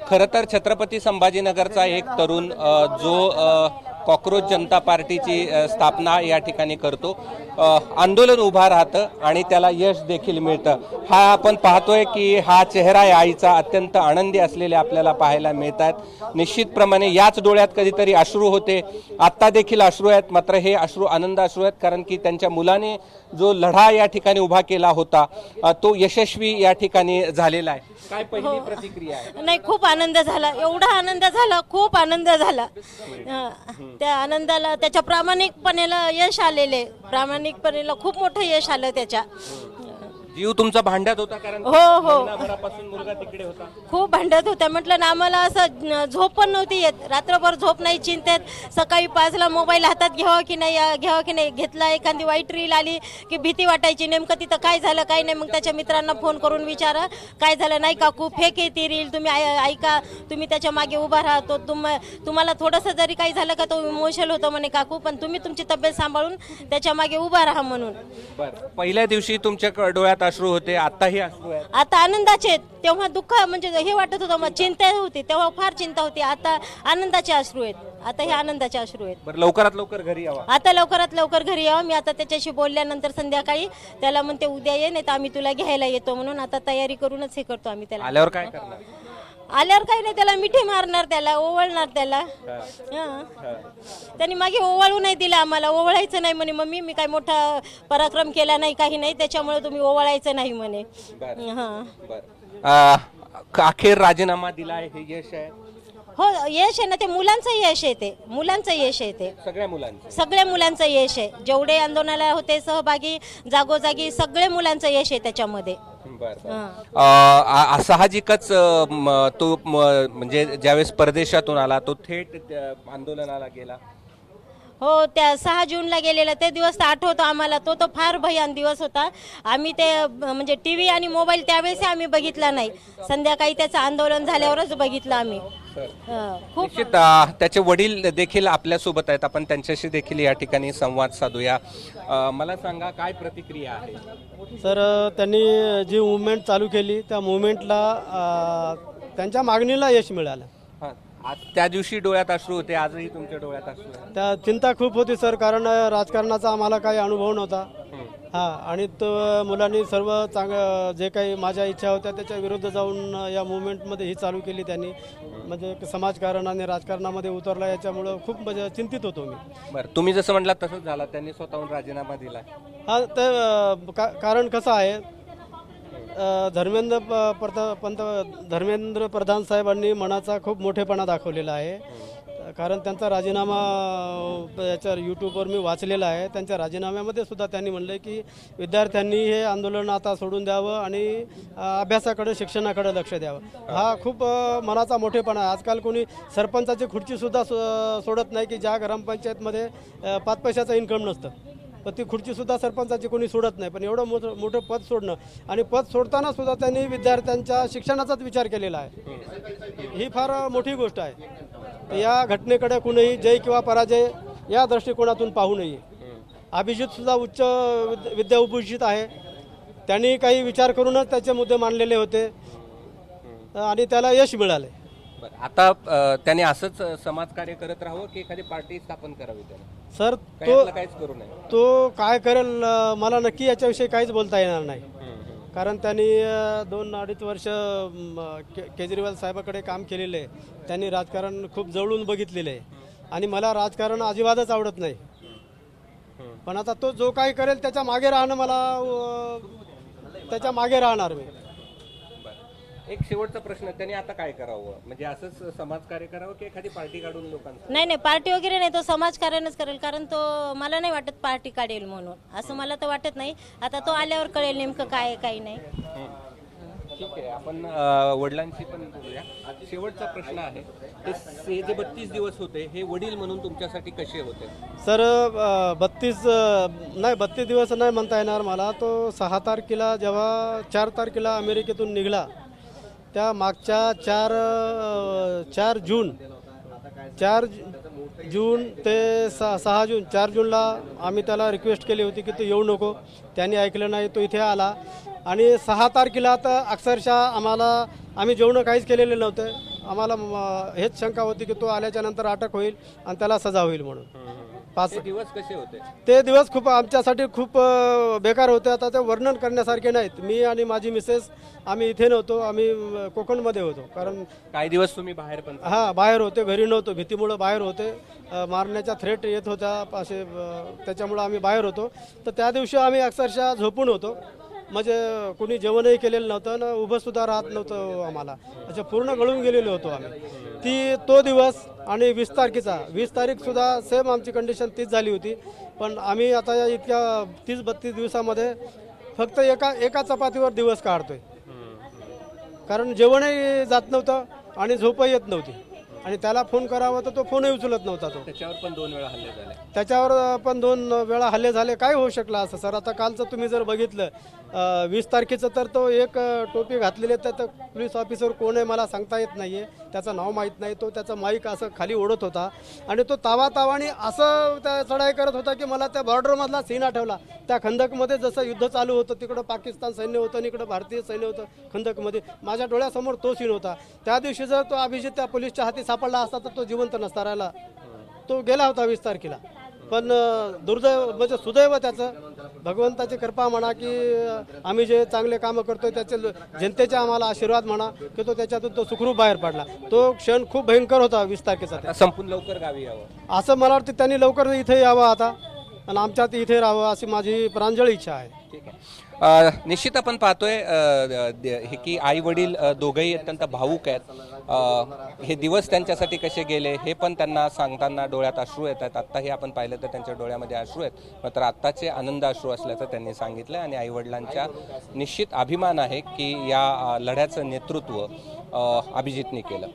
खरं तर छत्रपती संभाजीनगरचा एक तरुण जो कॉकरोच जनता पार्टीची स्थापना या ठिकाणी करतो, आंदोलन उभा राहतं आणि त्याला यश देखील मिळतं। हा आपण पाहतोय की हा चेहरा आहे आईचा अत्यंत आनंदी असलेले आपल्याला पाहायला मिळतात। निश्चितप्रमाणे याच डोळ्यात कधीतरी अश्रू होते, आता देखील अश्रू आहेत, मात्र हे अश्रू आनंद अश्रू आहेत, कारण की त्यांच्या मुलाने जो लढा या ठिकाणी उभा केला होता तो यशस्वी या ठिकाणी झालेला आहे। काय पहिली प्रतिक्रिया आहे? नाही, खूप आनंद झाला, एवढा आनंद झाला, खूप आनंद झाला। त्या आनंदाला त्याच्या प्रामाणिकपणेला यश आलेले, प्रामाणिकपणेला खूप मोठं यश आलं त्याच्या। जीव तुमचा भांड्यात होता, कारण हो हो महिनाभरापासून मुलगा तिकडे होता, खूप भांडत होत्या। म्हटलं ना, आम्हाला असं झोप पण नव्हती येत, रात्रभर झोप नाही, चिंतेत। सकाळी 5ला मोबाईल हातात घ्यावा की नाही घेतला, एखादी वाईट रील आली की भीती वाटायची, नेमकं तिथं काय झालं काय नाही। मग त्याच्या मित्रांना फोन करून विचारा काय झालं, नाही काकू फेक आहे ती रील, तुम्ही ऐका, तुम्ही त्याच्या मागे उभा राहतो, तुम्हाला थोडंसं जरी काही झालं का तो इमोशनल होतो म्हणे काकू, पण तुम्ही तुमची तब्येत सांभाळून त्याच्या मागे उभा राहा म्हणून। पहिल्या दिवशी तुमच्या डोळ्यात अश्रू होते, आताही अश्रू आहेत? आता आनंदाचे, तेव्हा दुःख म्हणजे हे वाटत होतं, मग चिंता होती, तेव्हा फार चिंता होती, आता आनंदाचे अश्रू आहेत, आता हे आनंदाचे अश्रू आहेत। बरं, लवकरात लवकर घरी यावं, आता लवकरात लवकर घरी यावं। मी आता त्याच्याशी बोलल्यानंतर संध्याकाळी त्याला म्हणते उद्या ये, नाही तर आम्ही तुला घ्यायला येतो म्हणून आता तयारी करूनच हे करतो आम्ही। त्याला आल्यावर काय करणार? आल्यावर काही नाही, त्याला मिठी मारणार, त्याला ओवळणार त्याला। त्यांनी मागे ओवाळू नाही दिलं आम्हाला, ओवळायचं नाही म्हणे मम्मी, मी काय मोठा पराक्रम केला नाही, काही नाही, त्याच्यामुळे तुम्ही ओवाळायचं नाही म्हणे। अखेर राजीनामा दिलाय, हे यश आहे? हो, यश आहे ना, ते मुलांचं यश आहे, ते मुलांचं यश आहे, ते सगळ्या मुलांचं यश आहे। जेवढे आंदोलनाला होते सहभागी जागोजागी, सगळे मुलांचं यश आहे त्याच्यामध्ये। साहजिकच तो म्हणजे ज्यावेळेस परदेशातून आला तो थेट आंदोलनाला गेला। हो, त्या 6 जूनला गेलेला ते दिवस तर आठवतो आम्हाला, तो फार भयान दिवस होता। आम्ही ते म्हणजे टीव्ही आणि मोबाईल त्यावेळेस आम्ही बघितला नाही, संध्याकाळी त्याचं आंदोलन झाल्यावरच बघितलं आम्ही। निश्चित त्याचे वडील देखील आपल्या सोबत आहेत, आपण त्यांच्याशी देखील या ठिकाणी संवाद साधूया। मला सांगा, काय प्रतिक्रिया आहे? सर, त्यांनी जी मुवमेंट चालू केली त्या मुवमेंटला त्यांच्या मागणीला यश मिळालं। त्या दिवशी डोळ्यात अश्रू होते, आजही तुमच्या डोळ्यात अश्रू आहे? त्या चिंता खूप होती सर, कारण राजकारणाचा आम्हाला काही अनुभव नव्हता। आणि तो मुलांनी सर्व जे काही माझ्या इच्छा होत्या त्याच्या विरुद्ध जाऊन या मुवमेंटमध्ये ही चालू केली त्यांनी, म्हणजे समाजकारण आणि राजकारणामध्ये उतरला, याच्यामुळं खूप म्हणजे चिंतित होतो मी। बरं, तुम्ही जसं म्हटलं तसंच झालं, त्यांनी स्वतःहून राजीनामा दिला? हा, तर कारण कसं आहे, धर्मेंद्र प्रधान साहेबांनी मनाचा खूप मोठेपणा दाखवलेला आहे, कारण त्यांचा राजीनामा याच्यावर यूट्यूबवर मी वाचलेला आहे। त्यांच्या राजीनाम्यामध्ये सुद्धा त्यांनी म्हणलं की विद्यार्थ्यांनी हे आंदोलन आता सोडून द्यावं आणि अभ्यासाकडे, शिक्षणाकडे लक्ष द्यावं। हा खूप मनाचा मोठेपणा आहे। आजकाल कोणी सरपंचाची खुर्चीसुद्धा सोडत नाही, की ज्या ग्रामपंचायतमध्ये 5 पैशाचा इन्कम नसतं, पण ती खुर्चीसुद्धा सरपंचाची कोणी सोडत नाही, पण एवढं मोठं पद सोडणं, आणि पद सोडताना सुद्धा त्यांनी विद्यार्थ्यांच्या शिक्षणाचाच विचार केलेला आहे, ही फार मोठी गोष्ट आहे। या घटनेकडे कुणीही जय किंवा पराजय या दृष्टिकोनातून पाहू नये। अभिजित सुद्धा उच्च विद्याभूषित आहे, त्यांनी काही विचार करूनच त्याचे मुद्दे मांडलेले होते आणि त्याला यश मिळाले। आता त्याने असंच समाजकार्य करत राहावं की एखादी पार्टी स्थापन करावी त्याने? सर, तो काय करेल मला नक्की याच्याविषयी काहीच बोलता येणार नाही, कारण त्यांनी 2-2.5 वर्ष केजरीवाल साहेबाकडे काम केलेलं आहे, त्यांनी राजकारण खूप जवळून बघितलेलं आहे, आणि मला राजकारण अजिबातच आवडत नाही। पण आता तो जो काही करेल त्याच्या मागे राहणार मी। एक शेवटचा प्रश्न, त्यांनी आता काय करावं, म्हणजे असंच समाजकार्य करावं की एखादी पार्टी काढून लोकांना? नाही, पार्टी वगैरे नाही, तो समाजकार्यच करेल, कारण तो मला नाही वाटत पार्टी काढेल म्हणून, असं मला तर वाटत नाही। आता तो आल्यावर कळेल नेमकं काय काही नाही। ठीक आहे, आपण वडिलांशी पण बोलूया। शेवटचा प्रश्न आहे, हे जे 32 दिवस होते हे वडील म्हणून तुमच्यासाठी कसे होते? सर, 32 दिवस नाही म्हणता येणार मला। तो 6 तारखेला जेव्हा 4 तारखेला अमेरिकेतून निघाला, त्या मागच्या 4 जून ते 6 जून, 4 जूनला आम्ही त्याला रिक्वेस्ट केली होती की तू येऊ नको, त्यांनी ऐकलं नाही, तो इथे आला। आणि 6 तारखेला तर अक्षरशः आम्ही जेवणं काहीच केलेले नव्हते, आम्हाला हेच शंका होती की तो आल्याच्या नंतर अटक होईल आणि त्याला सजा होईल म्हणून. ते दिवस कसे होते? ते दिवस खूप आमच्यासाठी खूप बेकार होते. आता ते वर्णन करण्यासारखे नाहीत. मी आणि माझी मिसेस आम्ही इथे नव्हतो, आम्ही कोकणमध्ये होतो. कारण काही दिवस तुम्ही बाहेर पण बाहेर होते, घरी नव्हतो, भीतीमुळं बाहेर होते. मारण्याच्या थ्रेट येत होत्या असे, त्याच्यामुळं आम्ही बाहेर होतो. तर त्या दिवशी आम्ही अक्षरशः झोपून होतो. म्हणजे कुणी जेवणही केलेलं नव्हतं ना, उभं सुद्धा राहत नव्हतं आम्हाला. अच्छा, पूर्ण गळून गेलेलो होतो आम्ही. तो दिवस आणि 20 तारीख सुद्धा सेम आमची कंडिशन तीच झाली होती. पण आम्ही आता या इतक्या 30-32 दिवसामध्ये फक्त एका चपातीवर दिवस काढतोय. कारण जेवणही जात नव्हतं आणि झोपही येत नव्हती. आणि त्याला फोन करावा तर तो फोनही उचलत नव्हता. त्याच्यावर पण 2 वेळा हल्ले झाले. त्याच्यावर पण 2 वेळा हल्ले झाले. काय होऊ शकलं असं सर? आता कालचं तुम्ही जर बघितलं 20 तारखेचं, तर तो एक टोपी घातलेली आहे. तर पोलीस ऑफिसर कोण आहे मला सांगता येत नाही आहे. त्याचं नाव माहीत नाही. तो त्याचा माईक असं खाली ओढत होता आणि तो तावातावाने असं त्या चढाई करत होता की मला त्या बॉर्डरमधला सीन आठवला. त्या खंदकमध्ये जसं युद्ध चालू होतं, तिकडं पाकिस्तान सैन्य होतं आणि इकडं भारतीय सैन्य होतं खंदकमध्ये. माझ्या डोळ्यासमोर तो सीन होता. त्या दिवशी जर तो अभिजित त्या पोलीसच्या हाती सापडला असता तर तो जिवंत नसता राहिला. तो गेला होता 20 तारखेला. पण दुर्दैव म्हणजे सुदैव त्याचं, भगवंताची कृपा म्हणा की आम्ही जे चांगले कामं करतोय त्याचे जनतेचे आम्हाला आशीर्वाद म्हणा की तो त्याच्यातून तो सुखरूप बाहेर पडला. तो क्षण खूप भयंकर होता 20 तारखेचा. संपून लवकर गावी यावं असं मला वाटतं त्यांनी लवकर इथे यावं आता आणि आमच्यात इथे राहावं अशी माझी प्रांजळ इच्छा आहे. ठीक आहे. निश्चित आपण पाहतोय हे की आई वडील दोघंही अत्यंत भावूक आहेत. हे दिवस त्यांच्यासाठी कसे गेले हे पण त्यांना सांगताना डोळ्यात अश्रू येतात. आत्ताही आपण पाहिलं तर त्यांच्या डोळ्यामध्ये अश्रू आहेत, मात्र आत्ताचे आनंद अश्रू असल्याचं त्यांनी सांगितलं. आणि आई वडिलांच्या निश्चित अभिमान आहे की या लढ्याचं नेतृत्व अभिजितने केलं.